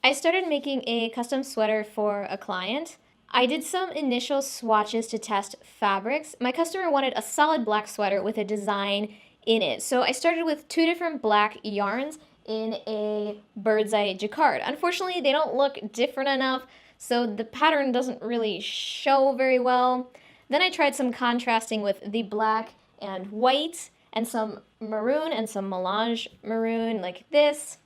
I started making a custom sweater for a client. I did some initial swatches to test fabrics. My customer wanted a solid black sweater with a design in it. So I started with 2 different black yarns in a birdseye jacquard. Unfortunately, they don't look different enough, so the pattern doesn't really show very well. Then I tried some contrasting with the black and white and some maroon and some melange maroon like this.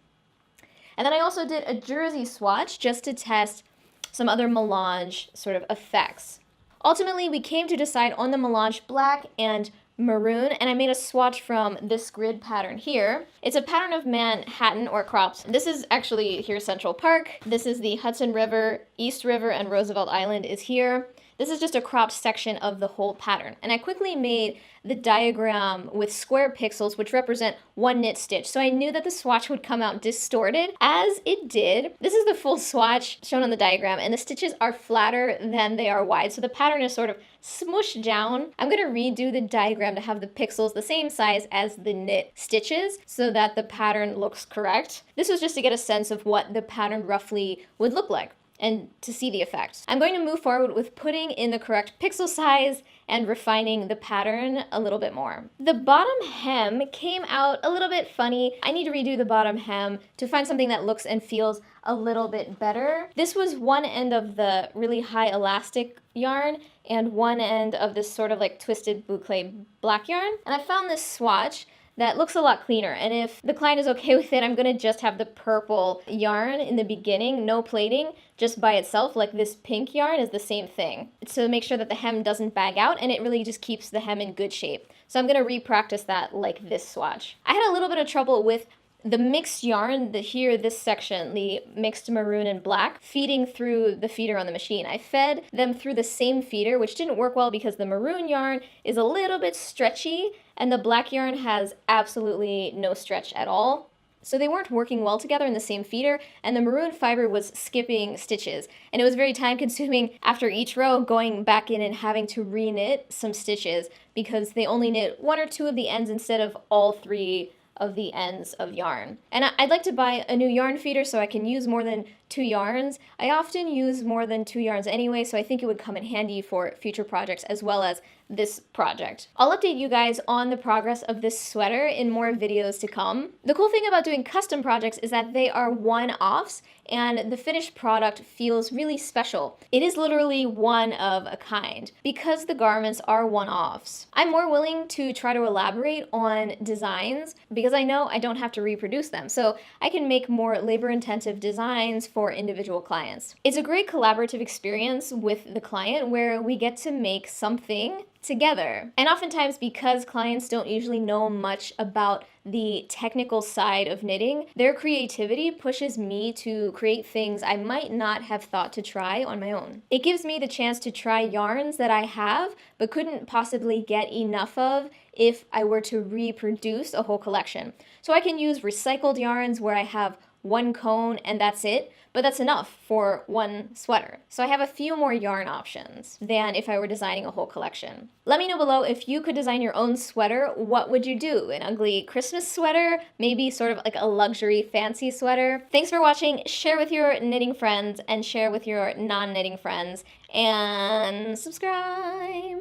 And then I also did a jersey swatch just to test some other melange sort of effects. Ultimately, we came to decide on the melange black and maroon, and I made a swatch from this grid pattern here. It's a pattern of Manhattan or crops. This is actually here Central Park. This is the Hudson River, East River, and Roosevelt Island is here. This is just a cropped section of the whole pattern. And I quickly made the diagram with square pixels, which represent one knit stitch. So I knew that the swatch would come out distorted, as it did. This is the full swatch shown on the diagram, and the stitches are flatter than they are wide. So the pattern is sort of smooshed down. I'm gonna redo the diagram to have the pixels the same size as the knit stitches so that the pattern looks correct. This was just to get a sense of what the pattern roughly would look like and to see the effects. I'm going to move forward with putting in the correct pixel size and refining the pattern a little bit more. The bottom hem came out a little bit funny. I need to redo the bottom hem to find something that looks and feels a little bit better. This was one end of the really high elastic yarn and one end of this sort of like twisted boucle black yarn. And I found this swatch that looks a lot cleaner. And if the client is okay with it, I'm gonna just have the purple yarn in the beginning, no plating, just by itself, like this pink yarn is the same thing. So make sure that the hem doesn't bag out and it really just keeps the hem in good shape. So I'm gonna re-practice that like this swatch. I had a little bit of trouble with the mixed yarn, this section, the mixed maroon and black, feeding through the feeder on the machine. I fed them through the same feeder, which didn't work well because the maroon yarn is a little bit stretchy and the black yarn has absolutely no stretch at all. So they weren't working well together in the same feeder, and the maroon fiber was skipping stitches. And it was very time consuming after each row going back in and having to re-knit some stitches because they only knit 1 or 2 of the ends instead of all 3 of the ends of yarn. And I'd like to buy a new yarn feeder so I can use more than 2 yarns. I often use more than 2 yarns anyway, so I think it would come in handy for future projects as well as this project. I'll update you guys on the progress of this sweater in more videos to come. The cool thing about doing custom projects is that they are one-offs and the finished product feels really special. It is literally one of a kind because the garments are one-offs. I'm more willing to try to elaborate on designs because I know I don't have to reproduce them, so I can make more labor-intensive designs for individual clients. It's a great collaborative experience with the client where we get to make something together. And oftentimes, because clients don't usually know much about the technical side of knitting, their creativity pushes me to create things I might not have thought to try on my own. It gives me the chance to try yarns that I have but couldn't possibly get enough of if I were to reproduce a whole collection. So I can use recycled yarns where I have 1 cone and that's it, but that's enough for 1 sweater. So I have a few more yarn options than if I were designing a whole collection. Let me know below if you could design your own sweater, what would you do? An ugly Christmas sweater? Maybe sort of like a luxury fancy sweater? Thanks for watching. Share with your knitting friends and share with your non-knitting friends and subscribe.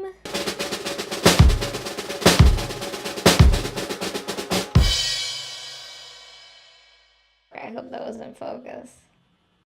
I hope that was in focus.